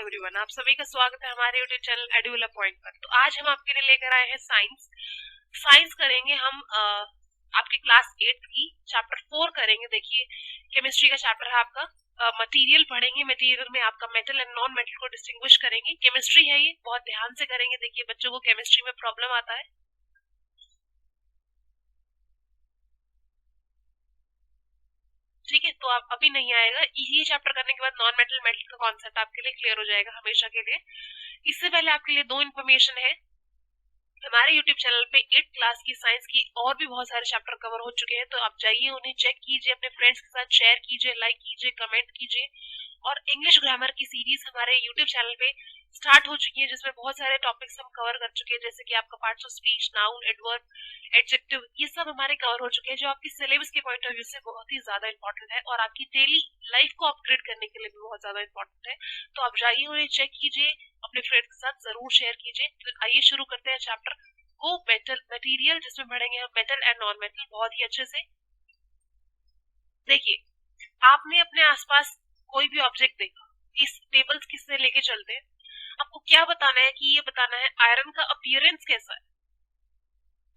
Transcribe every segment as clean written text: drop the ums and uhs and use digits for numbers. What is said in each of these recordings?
Everyone, आप सभी का स्वागत है हमारे यूट्यूब चैनल एडुअल पॉइंट पर। तो आज हम आपके लिए लेकर आए हैं साइंस। साइंस करेंगे हम आपके क्लास 8 की चैप्टर 4 करेंगे। देखिए, केमिस्ट्री का चैप्टर है आपका। मटेरियल पढ़ेंगे। मटेरियल में आपका मेटल एंड नॉन मेटल को डिस्टिंग्विश करेंगे। केमिस्ट्री है ये, बहुत ध्यान से करेंगे। देखिए, बच्चों को केमिस्ट्री में प्रॉब्लम आता है। ठीक है, तो आप अभी नहीं आएगा। ये चैप्टर करने के बाद नॉन मेटल मेटल का कॉन्सेप्ट आपके लिए क्लियर हो जाएगा हमेशा के लिए। इससे पहले आपके लिए दो इन्फॉर्मेशन है। हमारे YouTube चैनल पे 8 क्लास की साइंस की और भी बहुत सारे चैप्टर कवर हो चुके हैं, तो आप जाइए, उन्हें चेक कीजिए, अपने फ्रेंड्स के साथ शेयर कीजिए, लाइक कीजिए, कमेंट कीजिए। और इंग्लिश ग्रामर की सीरीज हमारे YouTube चैनल पे स्टार्ट हो चुकी है, जिसमें बहुत सारे टॉपिक्स हम कवर कर चुके हैं, जैसे कि आपका parts of speech, noun, adverb, adjective, ये सब हमारे कवर हो चुके हैं, जो आपकी सिलेबस के पॉइंट ऑफ व्यू से बहुत ही ज्यादा इंपॉर्टेंट है और आपकी डेली लाइफ को अपग्रेड करने के लिए भी बहुत ज्यादा इंपॉर्टेंट है। तो आप जाइए, उन्हें चेक कीजिए, अपने फ्रेंड्स के साथ जरूर शेयर कीजिए। तो आइए शुरू करते हैं चैप्टर को, मेटल मटेरियल, जिसमें पढ़ेंगे हम मेटल एंड नॉन मेटल बहुत ही अच्छे से। देखिए, आपने अपने आसपास कोई भी ऑब्जेक्ट देखा, इस टेबल्स किससे लेके चलते हैं, आपको क्या बताना है कि ये बताना है आयरन का अपीयरेंस कैसा है।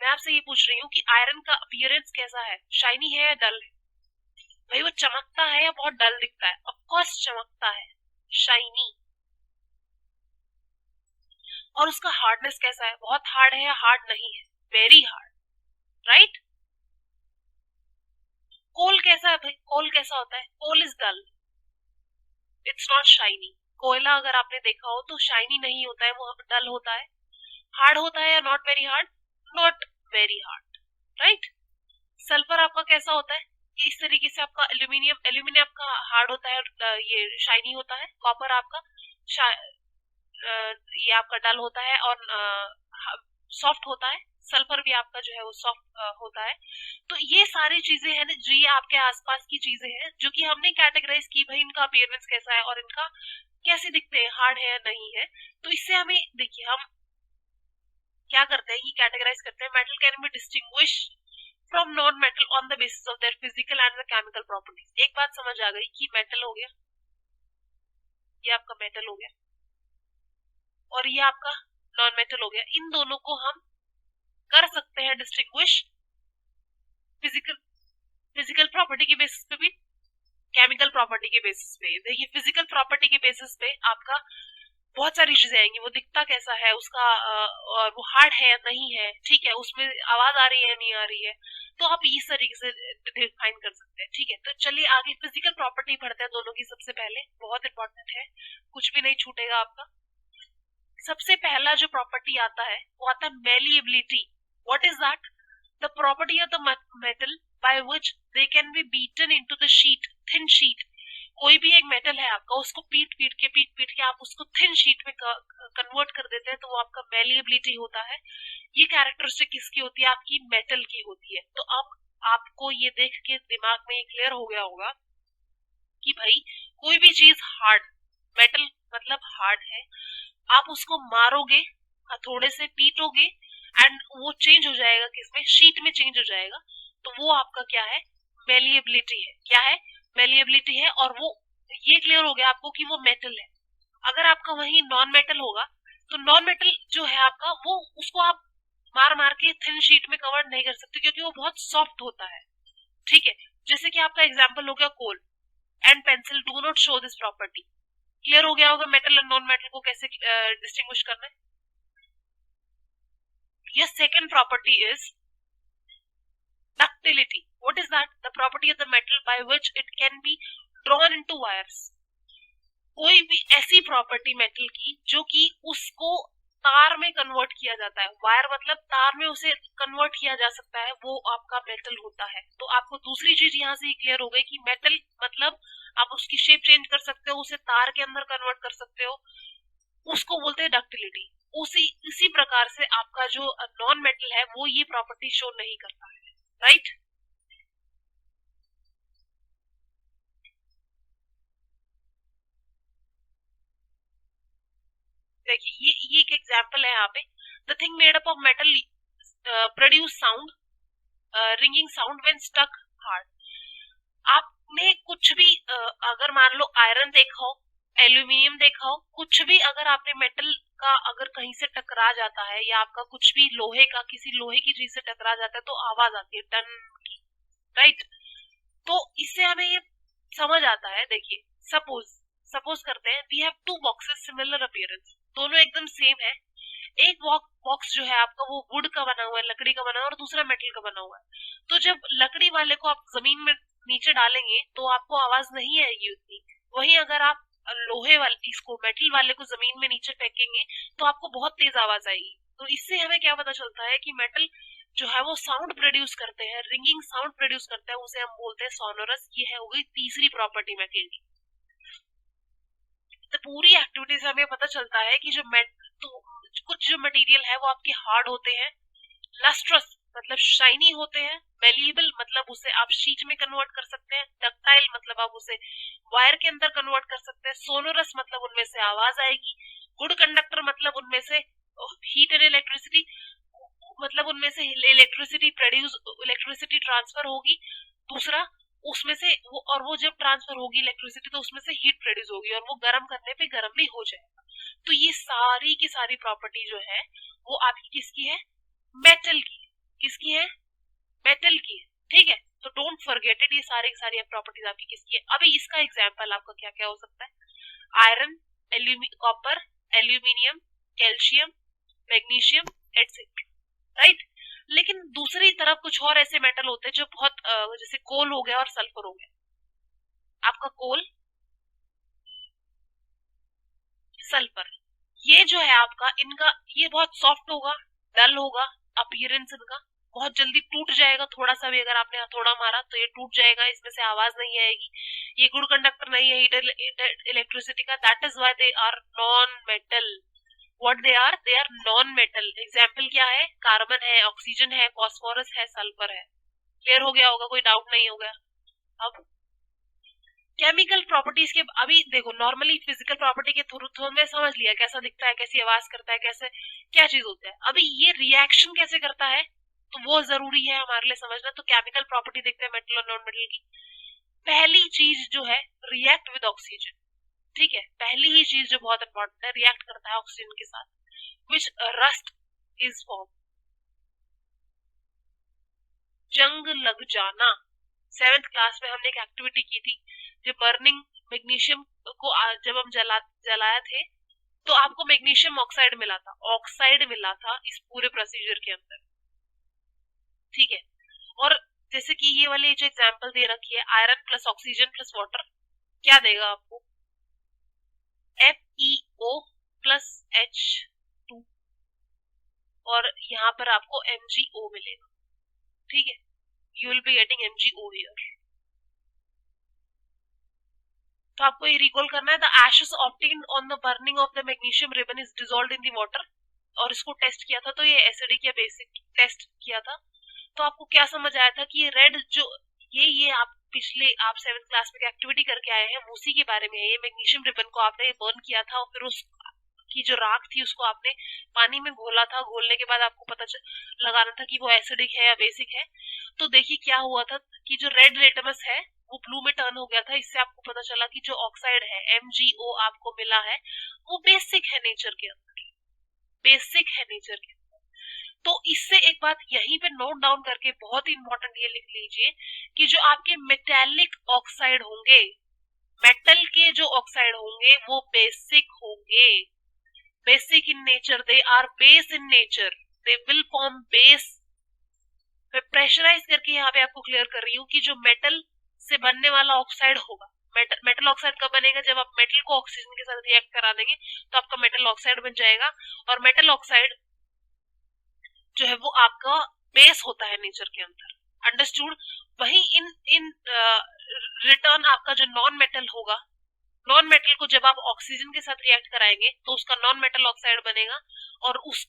मैं आपसे ये पूछ रही हूँ कि आयरन का अपीयरेंस कैसा है, शाइनी है या डल है। भाई, वो चमकता है या बहुत डल दिखता है? ऑफ कोर्स चमकता है, शाइनी। और उसका हार्डनेस कैसा है, बहुत हार्ड है या हार्ड नहीं है? Very hard, right. कोल कैसा है भाई, कोल कैसा होता है? Coal is dull, it's not shiny. कोयला अगर आपने देखा हो तो शाइनी नहीं होता है, वो डल होता है। हार्ड होता है या not very hard? Not very hard, right. Sulphur आपका कैसा होता है? इस तरीके से आपका एल्यूमिनियम, एल्यूमिनियम आपका हार्ड होता है और ये शाइनी होता है। कॉपर आपका ये आपका डल होता है और सॉफ्ट होता है। सल्फर भी आपका जो है वो सॉफ्ट होता है। तो ये सारी चीजें हैं जो ये आपके आसपास की चीजें हैं, जो कि हमने कैटेगराइज की, भाई इनका अपीयरेंस कैसा है और इनका कैसे दिखते हैं, हार्ड है या नहीं है। तो इससे हमें, देखिए, हम क्या करते हैं, ये कैटेगराइज करते हैं। Metal can be distinguish from non metal on the basis of their physical and chemical properties. एक बात समझ आ गई कि मेटल हो गया, ये आपका मेटल हो गया, और ये आपका नॉन मेटल हो गया। इन दोनों को हम कर सकते हैं डिस्टिंग्विश फिजिकल प्रॉपर्टी के बेसिस पे भी, केमिकल प्रॉपर्टी के बेसिस पे। देखिए, फिजिकल प्रॉपर्टी के बेसिस पे आपका बहुत सारी चीजें आएंगी। वो दिखता कैसा है उसका, और वो हार्ड है या नहीं है, ठीक है, उसमें आवाज आ रही है या नहीं आ रही है, तो आप इस तरीके से डिफाइन कर सकते हैं। ठीक है, तो चलिए आगे फिजिकल प्रॉपर्टी पढ़ते हैं दोनों की। सबसे पहले बहुत इंपॉर्टेंट है, कुछ भी नहीं छूटेगा आपका। सबसे पहला जो प्रॉपर्टी आता है वो आता है malleability. What is that? The property of the metal by which they can be beaten into the sheet, thin sheet. कोई भी एक मेटल है आपका, उसको पीट पीट के आप उसको थिन शीट में कन्वर्ट कर देते हैं, तो वो आपका मेलिएबिलिटी होता है। ये कैरेक्टरिस्टिक किसकी होती है? आपकी मेटल की होती है। तो अब आपको ये देख के दिमाग में क्लियर हो गया होगा कि भाई कोई भी चीज हार्ड, मेटल मतलब हार्ड है, आप उसको मारोगे, हथौड़े से पीटोगे एंड वो चेंज हो जाएगा, किसमें? शीट में चेंज हो जाएगा। तो वो आपका क्या है? मेलिएबिलिटी है। क्या है? मेलिएबिलिटी है। और वो, ये क्लियर हो गया आपको कि वो मेटल है। अगर आपका वही नॉन मेटल होगा, तो नॉन मेटल जो है आपका, वो उसको आप मार मार के थिन शीट में कवर नहीं कर सकते, क्योंकि वो बहुत सॉफ्ट होता है। ठीक है, जैसे कि आपका एग्जाम्पल हो गया coal and pencil do not show this property. Clear हो गया होगा मेटल और नॉन मेटल को कैसे डिस्टिंग्विश करना है। Your second property is ductility. What is that? The property of the metal by which it can be drawn into wires. कोई भी ऐसी प्रॉपर्टी मेटल की जो कि उसको तार में कन्वर्ट किया जाता है, वायर मतलब तार में उसे कन्वर्ट किया जा सकता है, वो आपका मेटल होता है। तो आपको दूसरी चीज यहाँ से क्लियर हो गई कि मेटल मतलब आप उसकी शेप चेंज कर सकते हो, उसे तार के अंदर कन्वर्ट कर सकते हो, उसको बोलते हैं डक्टिलिटी। इसी प्रकार से आपका जो नॉन मेटल है वो ये प्रॉपर्टी शो नहीं करता है, राइट। देखिए, ये एक एग्जांपल है यहाँ पे। The thing made up of metal produce sound, ringing sound when stuck hard. आपने कुछ भी अगर मान लो आयरन देखा हो, एल्यूमिनियम देखा हो, कुछ भी अगर आपने मेटल का अगर कहीं से टकरा जाता है या आपका कुछ भी लोहे का किसी लोहे की चीज से टकरा जाता है तो आवाज आती है टन की, राइट। तो इससे हमें ये समझ आता है, देखिए सपोज सपोज करते हैं we have two boxes similar appearance, दोनों एकदम सेम है। एक बॉक्स जो है आपका वो वुड का बना हुआ है, लकड़ी का बना हुआ है, और दूसरा मेटल का बना हुआ है। तो जब लकड़ी वाले को आप जमीन में नीचे डालेंगे तो आपको आवाज नहीं आएगी उतनी। वहीं अगर आप लोहे वाले इसको मेटल वाले को जमीन में नीचे फेंकेंगे तो आपको बहुत तेज आवाज आएगी। तो इससे हमें क्या पता चलता है कि मेटल जो है वो साउंड प्रोड्यूस करते हैं, रिंगिंग साउंड प्रोड्यूस करते हैं, उसे हम बोलते हैं सोनोरस। ये है हो गई तीसरी प्रॉपर्टी मेटल की। तो पूरी एक्टिविटी से हमें पता चलता है कि जो तो कुछ जो मटेरियल है वो आपके हार्ड होते हैं, लस्ट्रस मतलब शाइनी होते हैं, मेलिएबल मतलब उसे आप शीट में कन्वर्ट कर सकते हैं, डक्टाइल मतलब आप उसे वायर के अंदर कन्वर्ट कर सकते हैं, सोनोरस मतलब उनमें से आवाज आएगी, गुड कंडक्टर मतलब उनमें से हीट एंड इलेक्ट्रिसिटी मतलब उनमें से इलेक्ट्रिसिटी ट्रांसफर होगी। दूसरा उसमें से वो जब ट्रांसफर होगी इलेक्ट्रिसिटी तो उसमें से हीट प्रोड्यूस होगी और वो गर्म करने पे गर्म भी हो जाएगा। तो ये सारी की सारी प्रॉपर्टी जो है वो आपकी किसकी है? मेटल की। किसकी है? मेटल की है, ठीक है। तो डोंट फॉरगेट इट, ये सारी की सारी प्रॉपर्टीज आपकी किसकी है। अभी इसका एग्जांपल आपका क्या क्या हो सकता है? Iron, copper, aluminium, calcium, magnesium, etcetera, right. लेकिन दूसरी तरफ कुछ और ऐसे मेटल होते हैं जो बहुत जैसे कोल हो गया और सल्फर हो गया। आपका कोल, सल्फर, ये जो है आपका इनका ये बहुत सॉफ्ट होगा, डल होगा, अपीयरेंस इनका बहुत जल्दी टूट जाएगा। थोड़ा सा भी अगर आपने हथौड़ा मारा तो ये टूट जाएगा, इसमें से आवाज नहीं आएगी। ये गुड कंडक्टर नहीं है हीट इलेक्ट्रिसिटी का। That is why they are non metal. What they are non metal. Example क्या है? कार्बन है, ऑक्सीजन है, फॉस्फोरस है, सल्फर है। क्लियर हो गया होगा, कोई डाउट नहीं होगा। अब केमिकल प्रॉपर्टीज के अभी देखो, नॉर्मली फिजिकल प्रॉपर्टी के थ्रू में समझ लिया कैसा दिखता है, कैसी आवाज करता है, कैसे क्या चीज होता है। अभी ये रिएक्शन कैसे करता है तो वो जरूरी है हमारे लिए समझना। तो केमिकल प्रॉपर्टी देखते हैं मेटल और नॉन मेटल की। पहली चीज जो है रिएक्ट विद ऑक्सीजन, ठीक है। पहली ही चीज जो बहुत इंपॉर्टेंट है, रिएक्ट करता है ऑक्सीजन के साथ, विच रस्ट इज फॉर्म। जंग लग जाना। 7th क्लास में हमने एक एक्टिविटी की थी जब बर्निंग मैग्नीशियम को जब हम जलाया थे तो आपको मैग्नीशियम ऑक्साइड मिला था, ऑक्साइड मिला था इस पूरे प्रोसीजर के अंदर, ठीक है। और जैसे कि ये वाली जो एग्जांपल दे रखी है, iron plus oxygen plus water क्या देगा आपको? FeO प्लस H2, और यहाँ पर आपको MgO मिलेगा, ठीक है। You will be getting MgO here. तो आपको ये रिकॉल करना है, the ashes obtained on the burning of the magnesium ribbon is dissolved in the water. और इसको टेस्ट किया था तो ये एसिडिक या बेसिक टेस्ट किया था। तो आपको क्या समझ आया था कि ये रेड जो ये आप पिछले आप 7th क्लास में एक्टिविटी करके आए हैं उसी के बारे में है। ये मैग्नीशियम रिबन को आपने बर्न किया था और फिर उस की जो राख थी उसको आपने पानी में घोला था। घोलने के बाद आपको पता लगाना था कि वो एसिडिक है या बेसिक है। तो देखिए क्या हुआ था कि जो रेड लेटमस है वो ब्लू में टर्न हो गया था। इससे आपको पता चला कि जो ऑक्साइड है MgO आपको मिला है वो बेसिक है नेचर के अंदर, बेसिक है नेचर के अंदर। तो इससे एक बात यहीं पे नोट डाउन करके बहुत ही इंपॉर्टेंट ये लिख लीजिए कि जो आपके मेटेलिक ऑक्साइड होंगे, मेटल के जो ऑक्साइड होंगे वो बेसिक होंगे, basic in nature, they are base in nature, they will form base. मैं प्रेशराइज करके यहाँ पे आपको क्लियर कर रही हूँ कि जो मेटल से बनने वाला ऑक्साइड होगा, मेटल ऑक्साइड कब बनेगा? जब आप मेटल को ऑक्सीजन के साथ रिएक्ट करा देंगे तो आपका मेटल ऑक्साइड बन जाएगा। और मेटल ऑक्साइड जो है वो आपका बेस होता है नेचर के अंदर, अंडरस्टूड। वही इन इन रिटर्न आपका जो नॉन मेटल होगा, नॉन मेटल को जब आप ऑक्सीजन के साथ रिएक्ट कराएंगे तो उसका नॉन मेटल ऑक्साइड बनेगा और उस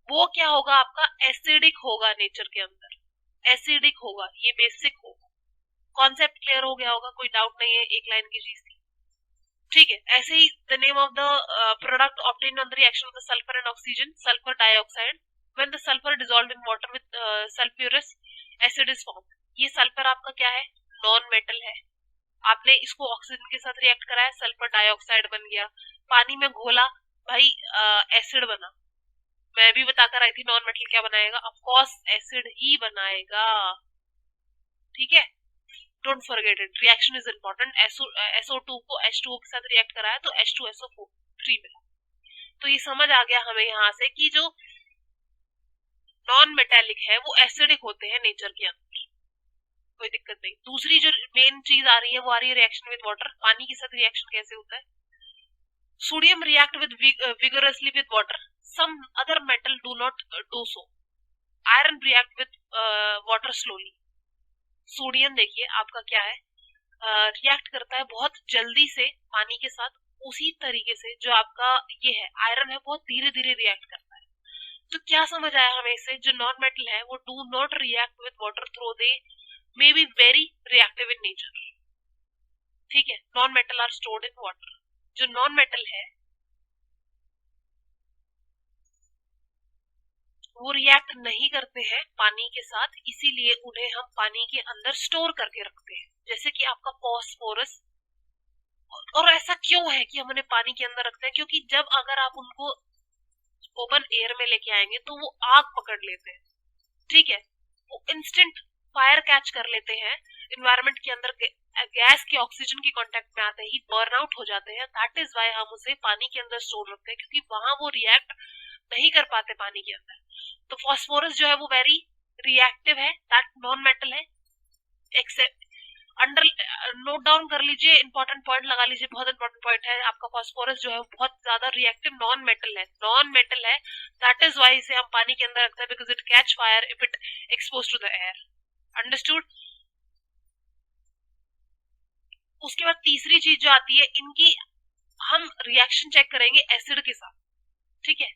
वो क्या होगा? आपका एसिडिक होगा नेचर के अंदर, एसिडिक होगा, ये बेसिक होगा। कॉन्सेप्ट क्लियर हो गया होगा, कोई डाउट नहीं है, एक लाइन की चीज थी, ठीक है। ऐसे ही the name of the product obtained on the reaction of the sulphur and oxygen, sulphur dioxide. When the sulphur dissolved in water with sulphurous acid is formed. ये सल्फर आपका क्या है? नॉन मेटल है, आपने इसको ऑक्सीजन के साथ react कराया, सल्फर डाइऑक्साइड बन गया, पानी में घोला, भाई एसिड बना। मैं भी बताकर आई थी नॉन मेटल क्या बनाएगा, ऑफ कोर्स एसिड ही बनाएगा। ठीक है, don't forget it, reaction is important. SO2 को H2O के साथ रिएक्ट कराया तो H2SO3 मिला। तो ये समझ आ गया हमें यहाँ से कि जो नॉन मेटेलिक है वो एसिडिक होते हैं नेचर के अंदर, कोई दिक्कत नहीं। दूसरी जो मेन चीज आ रही है वो आ रही है रिएक्शन विद वाटर। पानी के साथ रिएक्शन कैसे होता है? Sodium react with vigorously with water, some other metal do not do so. Iron react with water slowly. Sodium देखिए आपका क्या है, रिएक्ट करता है बहुत जल्दी से पानी के साथ, उसी तरीके से जो आपका ये है आयरन है बहुत धीरे धीरे रिएक्ट करता है। तो क्या समझ आया हमें इससे, जो नॉन मेटल है वो do not react with water though they may be very reactive in nature. ठीक है, non metal are stored in water. जो नॉन मेटल है वो रिएक्ट नहीं करते हैं पानी के साथ, इसीलिए उन्हें हम पानी के अंदर स्टोर करके रखते हैं, जैसे कि आपका फॉस्फोरस। और ऐसा क्यों है कि हम उन्हें पानी के अंदर रखते हैं? क्योंकि जब अगर आप उनको ओपन एयर में लेके आएंगे तो वो आग पकड़ लेते हैं। ठीक है, वो इंस्टेंट फायर कैच कर लेते हैं, इन्वायरमेंट के अंदर गैस के ऑक्सीजन के कांटेक्ट में आते ही बर्न आउट हो जाते हैं। दैट इज वाई हम उसे पानी के अंदर स्टोर रखते हैं, क्योंकि वहां वो रिएक्ट नहीं कर पाते पानी के अंदर। तो फॉस्फोरस जो है वो वेरी रिएक्टिव है, दैट नॉन मेटल है। एक्सेप्ट अंडर नोट डाउन कर लीजिए, इंपॉर्टेंट पॉइंट लगा लीजिए, बहुत इंपॉर्टेंट पॉइंट है। आपका फॉस्फोरस जो है बहुत ज्यादा रिएक्टिव नॉन मेटल है, नॉन मेटल है। दैट इज वाई इसे हम पानी के अंदर रखते हैं, because it catch fire if it expose to the air. Understood? उसके बाद तीसरी चीज जो आती है, इनकी हम रिएक्शन चेक करेंगे एसिड के साथ। ठीक है,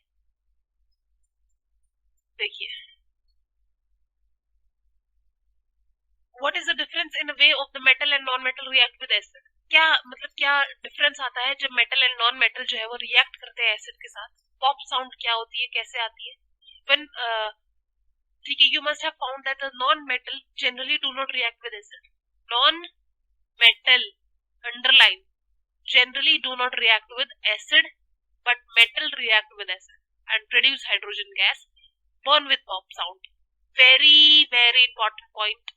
देखिए what is the difference in way of the metal and non metal react with acid. क्या मतलब क्या डिफरेंस आता है जब मेटल एंड नॉन मेटल जो है वो रिएक्ट करते हैं एसिड के साथ? पॉप साउंड क्या होती है, कैसे आती है? व्हेन ठीक है, you must have found that the non metal generally do not react with acid. Non metal, underline, generally do not react with acid, but metal react with acid and produce hydrogen gas, burn with pop sound. Very very important point.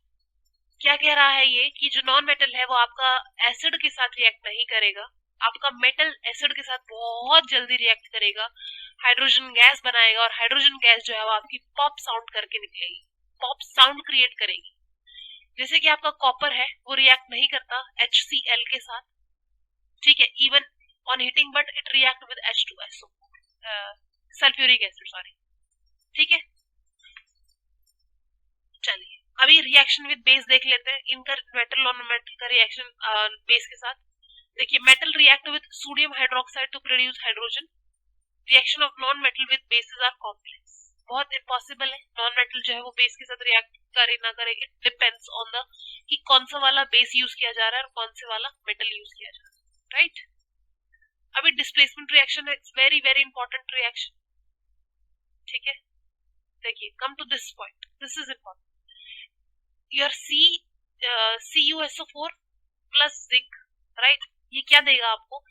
क्या कह रहा है ये कि जो non metal है वो आपका एसिड के साथ रिएक्ट नहीं करेगा, आपका मेटल एसिड के साथ बहुत जल्दी रिएक्ट करेगा, हाइड्रोजन गैस बनाएगा, और हाइड्रोजन गैस जो है वो आपकी पॉप साउंड करके निकलेगी, पॉप साउंड क्रिएट करेगी। जैसे कि आपका कॉपर है वो रिएक्ट नहीं करता HCl के साथ, ठीक है, even on heating, but it react with H2SO, sulphuric acid, sorry. ठीक है, चलिए अभी रिएक्शन विद बेस देख लेते हैं, इनका मेटल नॉन मेटल का रिएक्शन बेस के साथ। देखिए, metal react with sodium hydroxide to produce hydrogen. Reaction of non metal with bases are complex, बहुत इम्पॉसिबल है नॉन मेटल जो है वो बेस के साथ रिएक्ट करे ना करे, इट डिपेंड्स ऑन द कि कौन सा वाला बेस यूज किया जा रहा है और कौन से वाला मेटल यूज किया जा रहा है, राइट? अभी डिस्प्लेसमेंट रिएक्शन है, it's very very important reaction. ठीक है, देखिए, come to this point, this is important. Your CuSO4 plus zinc, right? ये क्या देगा आपको?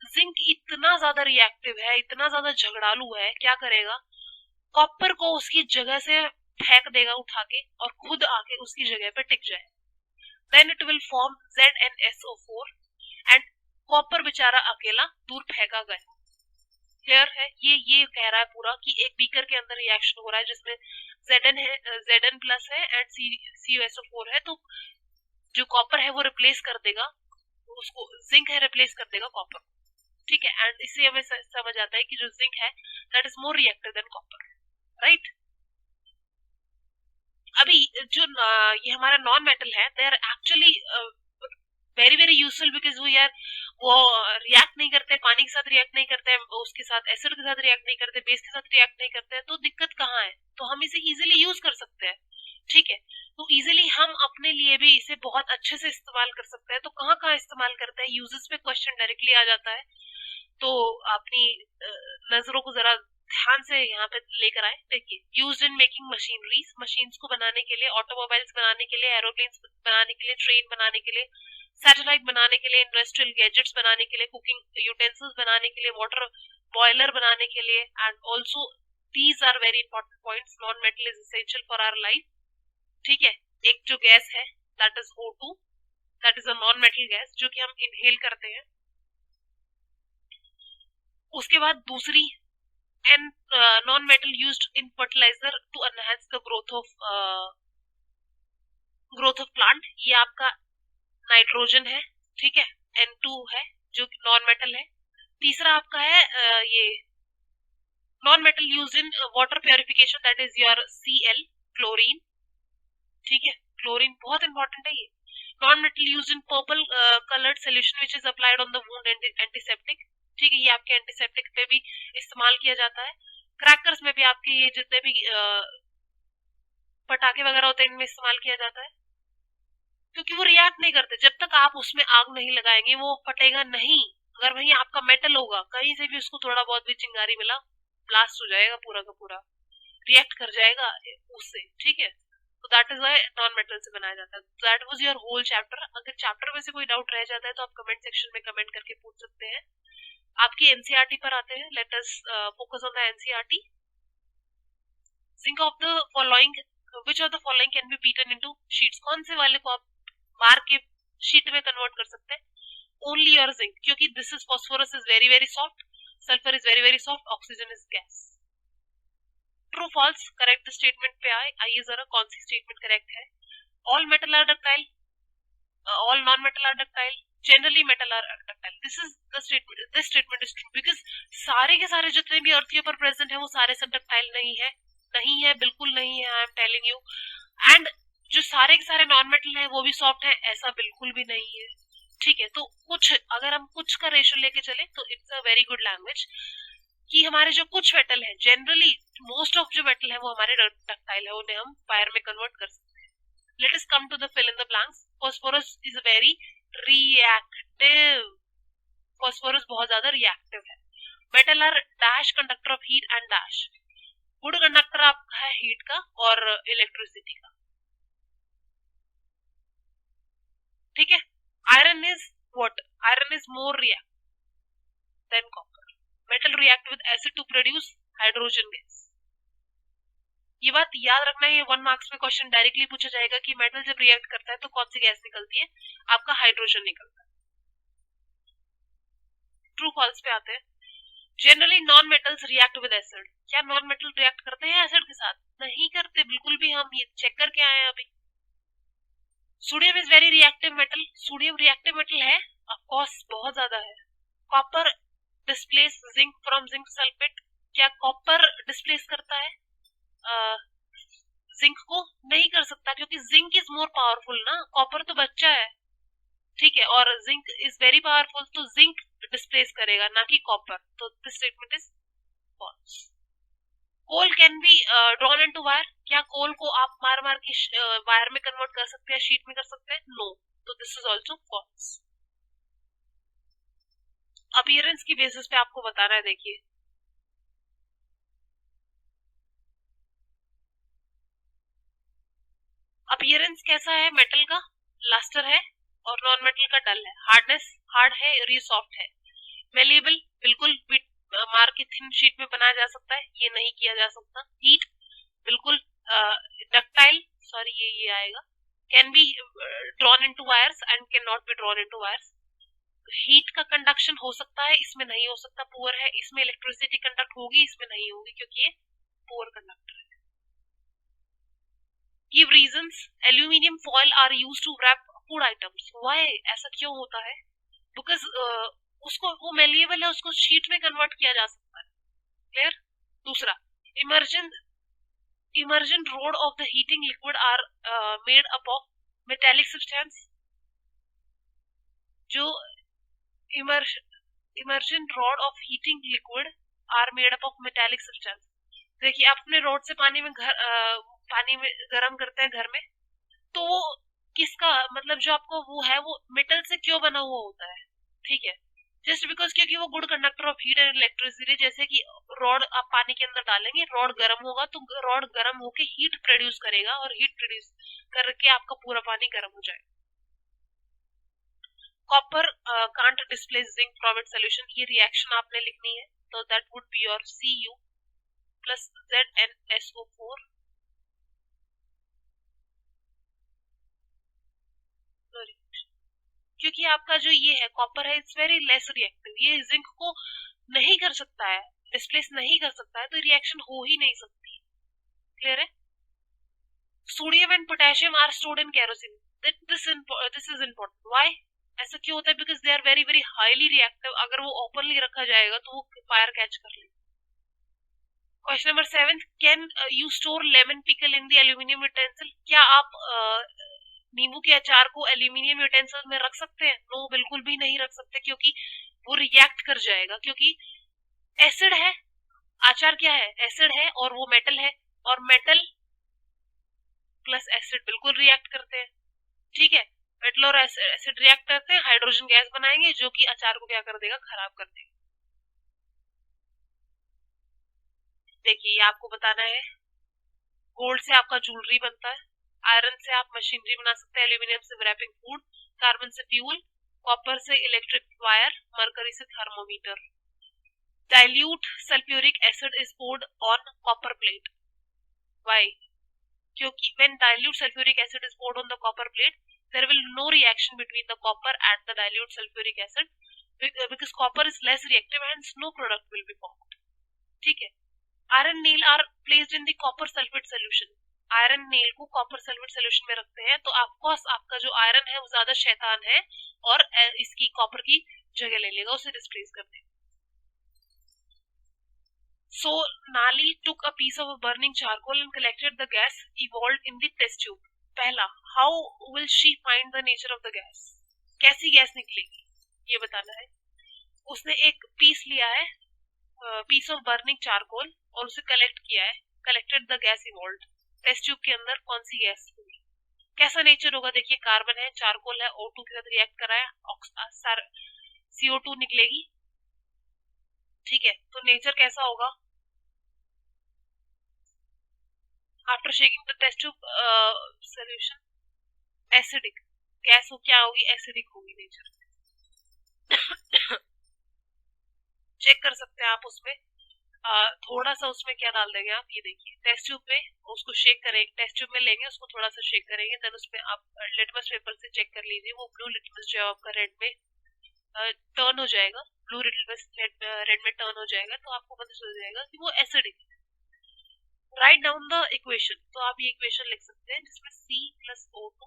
जिंक इतना ज्यादा रिएक्टिव है, इतना ज्यादा झगड़ालू है, क्या करेगा? कॉपर को उसकी जगह से फेंक देगा उठा के और खुद आके उसकी जगह पे टिक जाए। Then it will form ZnSO4 and copper बेचारा अकेला दूर फेंका गया। क्लियर है? ये कह रहा है पूरा कि एक बीकर के अंदर रिएक्शन हो रहा है जिसमें Zn है, Zn प्लस है एंड CuSO4 है, तो जो कॉपर है वो रिप्लेस कर देगा उसको, जिंक है रिप्लेस कर देगा कॉपर। ठीक है, एंड इससे हमें समझ आता है कि जो जिंक है that is more reactive than copper, right? अभी जो ये हमारा नॉन मेटल है, they are actually very very useful, because वो रिएक्ट नहीं करते, पानी के साथ रिएक्ट नहीं करते, उसके साथ एसिड के साथ रिएक्ट नहीं करते, बेस के साथ रिएक्ट नहीं करते हैं, तो दिक्कत कहाँ है? तो हम इसे इजीली यूज कर सकते हैं। ठीक है, तो इजीली हम अपने लिए भी इसे बहुत अच्छे से इस्तेमाल कर सकते हैं। तो कहाँ कहाँ इस्तेमाल करते हैं, यूजेस पे क्वेश्चन डायरेक्टली आ जाता है, तो अपनी नजरों को जरा ध्यान से यहाँ पे लेकर आए। देखिए, used in making machineries, machines को बनाने के लिए, ऑटोमोबाइल्स बनाने के लिए, एरोप्लेन्स बनाने के लिए, ट्रेन बनाने के लिए, सैटेलाइट बनाने के लिए, इंडस्ट्रियल गैजेट्स बनाने के लिए, कुकिंग यूटेंसिल्स बनाने के लिए, वाटर बॉयलर बनाने के लिए, and also these are very important points. Non metal is essential for our life. ठीक है. एक जो गैस है that is O2, that is a non metal gas जो कि हम इनहेल करते हैं. उसके बाद दूसरी and non-metal used in fertilizer to enhance the growth of plant. ये आपका नाइट्रोजन है. ठीक है. N2 है जो कि नॉन मेटल है. तीसरा आपका है ये non metal used in water purification, that is your Cl, chlorine. ठीक है. क्लोरीन बहुत इंपॉर्टेंट है. ये non metal used in purple coloured solution which is applied on the wound, antiseptic. ठीक है. ये आपके एंटीसेप्टिक पे भी इस्तेमाल किया जाता है. क्रैकर्स में भी आपके ये जितने भी पटाखे वगैरह होते हैं इनमें इस्तेमाल किया जाता है, क्योंकि वो रिएक्ट नहीं करते. जब तक आप उसमें आग नहीं लगाएंगे वो फटेगा नहीं. अगर वही आपका मेटल होगा, कहीं से भी उसको थोड़ा बहुत भी चिंगारी मिला, ब्लास्ट हो जाएगा पूरा का पूरा, रिएक्ट कर जाएगा उससे. ठीक है. तो that is why non metal से बनाया जाता है. That was your whole chapter. अगर चैप्टर में से कोई डाउट रह जाता है तो आप कमेंट सेक्शन में कमेंट करके पूछ सकते हैं. आपकी एनसीईआरटी पर आते हैं. Let us focus on the NCERT. Think of the following, which of the following can be beaten into sheets. कौन से वाले को आप मार के शीट में कन्वर्ट कर सकते हैं? ओनली योर जिंक, क्योंकि this is phosphorus is very very soft, sulphur is very very soft, oxygen is gas. True false, correct statement पे आइए जरा कौन सी स्टेटमेंट करेक्ट है. All metal are ductile, all non metal are ductile, generally metal are ductile. This is the statement. This statement is true because सारे के सारे जितने भी अर्थ के ऊपर प्रेजेंट है वो सारे सब डक्टाइल नहीं है. नहीं है, बिल्कुल नहीं है. I am telling you. And जो सारे के सारे नॉन मेटल है वो भी सॉफ्ट है, ऐसा बिल्कुल भी नहीं है. ठीक है. तो कुछ, अगर हम कुछ का रेशो लेके चले तो it's a very good language कि हमारे जो कुछ मेटल है, जनरली मोस्ट ऑफ जो मेटल है वो हमारे डक्टाइल है, उन्हें हम फायर में कन्वर्ट कर सकते हैं. Let us come to the fill in the blanks. Phosphorus is very reactive. Phosphorus बहुत ज्यादा रिएक्टिव है. Metal are dash conductor of heat and dash. Good conductor आपका है हीट का और इलेक्ट्रिसिटी का. ठीक है. Iron is what? Iron is more react than copper. Metal react with acid to produce hydrogen gas. ये बात याद रखना है. 1 मार्क्स में क्वेश्चन डायरेक्टली पूछा जाएगा कि मेटल जब रिएक्ट करता है तो कौन सी गैस निकलती है? आपका हाइड्रोजन निकलता है. ट्रू फॉल्स पे आते हैं. Generally non metals react with acid. क्या नॉन मेटल रिएक्ट करते हैं एसिड के साथ? नहीं करते बिल्कुल भी. हम ये चेक करके आए हैं अभी. Sodium is very reactive metal. Sodium reactive metal है, ऑफ कोर्स बहुत ज्यादा है. Copper displace zinc from zinc sulphate. क्या कॉपर डिस्प्लेस करता है जिंक को? नहीं कर सकता, क्योंकि जिंक इज मोर पावरफुल ना. कॉपर तो बच्चा है. ठीक है. और जिंक इज वेरी पावरफुल, तो जिंक डिस्प्लेस करेगा ना कि कॉपर. तो this statement is false. Coal can be drawn into wire. क्या कोल को आप मार मार के वायर में कन्वर्ट कर सकते हैं, शीट में कर सकते हैं? नो. तो this is also false. Appearance की बेसिस पे आपको बताना है. देखिए, अपीयरेंस कैसा है मेटल का? लस्टर है और नॉन मेटल का डल है. हार्डनेस हार्ड है और ये सॉफ्ट है. मेलेबल बिल्कुल मार के थिन शीट में बनाया जा सकता है, ये नहीं किया जा सकता. हीट बिल्कुल डक्टाइल, सॉरी ये आएगा. Can be drawn into wires and can not be drawn into wires. Heat का कंडक्शन हो सकता है, इसमें नहीं हो सकता, पुअर है. इसमें इलेक्ट्रिसिटी कंडक्ट होगी, इसमें नहीं होगी क्योंकि ये पुअर कंडक्टर है. Give reasons. Aluminium foil are used to wrap food items. Why? ऐसा क्यों होता है? बिकॉज उसको, वो मेलिएबल है, उसको शीट में कन्वर्ट किया जा सकता है. क्लियर. दूसरा, immersion rod of the heating liquid are made up of metallic substance. जो immersion rod of heating liquid are made up of metallic substance. देखिए, आप अपने रॉड से पानी में गर्म करते हैं घर में, तो वो किसका, मतलब जो आपको वो है वो मेटल से क्यों बना हुआ होता है? ठीक है. जस्ट बिकॉज क्योंकि वो good conductor of heat and electricity. जैसे कि रॉड आप पानी के अंदर डालेंगे, रॉड गर्म होगा तो रॉड गर्म होके हीट प्रोड्यूस करेगा और हीट प्रोड्यूस करके आपका पूरा पानी गर्म हो जाएगा. Copper can't displace zinc from its solution, ये रिएक्शन आपने लिखनी है, तो that would be your Cu plus ZnSO4 क्योंकि आपका जो ये है कॉपर है इट्स वेरी लेस रिएक्टिव, ये जिंक को नहीं कर सकता है, डिस्प्लेस नहीं कर सकता है, तो रिएक्शन हो ही नहीं सकती। क्लियर है? Sodium and potassium are stored in kerosene, this is important. Why? ऐसा क्यों होता है? Because they are very very highly reactive, अगर वो ओपनली रखा जाएगा तो वो फायर कैच कर लेगा। Question number 7, can you store lemon pickle in the aluminium utensil? क्या आप नींबू के अचार को एल्यूमिनियम यूटेंसिल में रख सकते हैं? नो, बिल्कुल भी नहीं रख सकते, क्योंकि वो रिएक्ट कर जाएगा, क्योंकि एसिड है, अचार क्या है? एसिड है और वो मेटल है, और मेटल प्लस एसिड बिल्कुल रिएक्ट करते हैं। ठीक है, मेटल और एसिड रिएक्ट करते हैं, हाइड्रोजन गैस बनाएंगे जो कि अचार को क्या कर देगा? खराब कर देगा। देखिए, ये आपको बताना है, गोल्ड से आपका ज्वेलरी बनता है, आयरन से आप मशीनरी बना सकते हैं, एल्यूमिनियम से रैपिंग फूड, कार्बन से फ्यूल, कॉपर से इलेक्ट्रिक वायर, मरकरी से thermometer. Dilute sulphuric acid is poured on copper plate. Why? क्योंकि when dilute sulfuric acid is poured on the copper plate, there will no reaction between the copper and the dilute sulfuric acid because copper is less reactive and no product will be formed. ठीक है, iron nail are placed in the copper sulfate solution. Iron nail को copper sulphate solution में रखते हैं, तो of course आपका जो iron है वो ज्यादा शैतान है और इसकी कॉपर की जगह ले लेगा, उसे डिस्प्लेस कर देगा। So Nali took a piece of a burning charcoal and collected the gas evolved in the test tube. पहला, how will she find the nature of the gas? कैसी गैस निकलेगी ये बताना है। उसने एक पीस लिया है, पीस ऑफ बर्निंग चारकोल, और उसे कलेक्ट किया है, collected the gas evolve. Test tube के अंदर कौन सी गैस होगी, कैसा नेचर होगा? देखिए, कार्बन है, चारकोल है, O2 के साथ रिएक्ट करा है, CO2 निकलेगी। ठीक है, तो नेचर कैसा होगा? After shaking the test tube solution acidic gas हो, क्या होगी? एसिडिक होगी नेचर। चेक कर सकते हैं आप उसमें, थोड़ा सा उसमें क्या डाल देंगे आप, ये देखिए टेस्ट ट्यूब में उसको शेक करेंगे, टेस्ट ट्यूब में लेंगे उसको, थोड़ा सा शेक करेंगे, देन उसमें आप लिटमस पेपर से चेक कर लीजिए, वो ब्लू लिटमस जो है आपका रेड में टर्न हो जाएगा, ब्लू लिटमस रेड में टर्न हो जाएगा, तो आपको पता चल जाएगा कि वो एसिडिक है। राइट डाउन द इक्वेशन, तो आप ये इक्वेशन लिख सकते हैं जिसमें C प्लस O2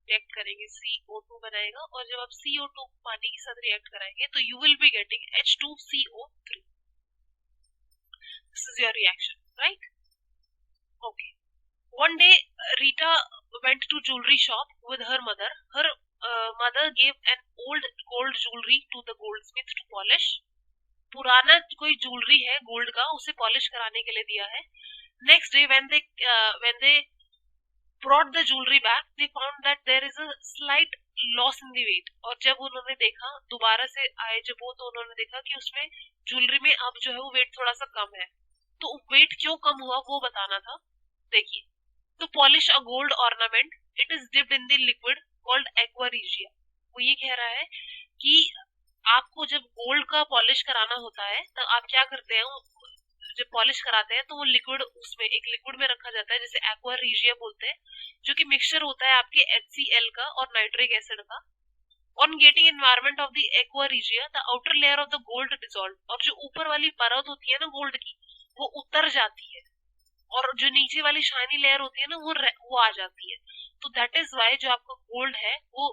रिएक्ट करेंगे, CO2 बनाएगा, और जब आप CO2 पानी के साथ रिएक्ट कराएंगे तो you will be getting H2CO3। This is your reaction, right? Okay. One day Rita went to jewelry shop with her mother. Her mother gave an old gold jewelry to the goldsmith to polish. पुराना कोई jewellery है gold का, उसे polish कराने के लिए दिया है। Next day when they brought the jewelry back, they found that there is a slight loss in the weight. और जब उन्होंने देखा, दोबारा से आए जब वो, तो उन्होंने देखा कि उसमें ज्वेलरी में अब जो है वो वेट थोड़ा सा कम है। तो वेट क्यों कम हुआ वो बताना था। देखिए, to polish a gold ornament, it is dipped in the liquid called aqua regia. वो ये कह रहा है कि आपको जब गोल्ड का पॉलिश कराना होता है तो आप क्या करते हैं, जब पॉलिश कराते हैं तो वो लिक्विड, उसमें एक लिक्विड में रखा जाता है जिसे एक्वा रीजिया बोलते हैं, जो कि मिक्सचर होता है आपके HCl का और नाइट्रिक एसिड का। On getting environment of the aqua regia, the outer layer of the gold dissolve, और जो ऊपर वाली परत होती है ना गोल्ड की, वो उतर जाती है, और जो नीचे वाली शाइनी लेयर होती है ना वो आ जाती है। तो दैट इज वाई जो आपका गोल्ड है वो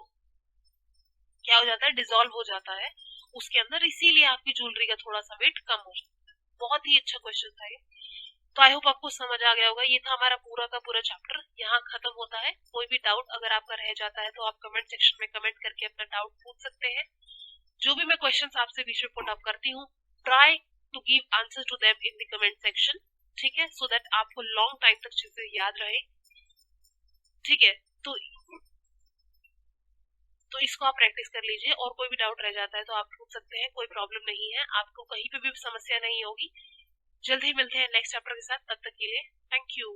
क्या हो जाता है? डिसॉल्व हो जाता है उसके अंदर, इसीलिए आपकी ज्वेलरी का थोड़ा सा वेट कम हो जाता है। बहुत ही अच्छा क्वेश्चन था ये, तो आई होप आपको समझ आ गया होगा। ये था हमारा पूरा का पूरा चैप्टर, यहाँ खत्म होता है। कोई भी डाउट अगर आपका रह जाता है तो आप कमेंट सेक्शन में कमेंट करके अपना डाउट पूछ सकते हैं। जो भी मैं क्वेश्चन आपसे बीच में पुट अप करती हूँ, try to give answer to them in the comment section, ठीक है, सो दैट आपको लॉन्ग टाइम तक चीजें याद रहे। ठीक है, तो इसको आप प्रैक्टिस कर लीजिए, और कोई भी डाउट रह जाता है तो आप पूछ सकते हैं, कोई प्रॉब्लम नहीं है, आपको कहीं पे भी समस्या नहीं होगी। जल्द ही मिलते हैं नेक्स्ट चैप्टर के साथ, तब तक के लिए थैंक यू।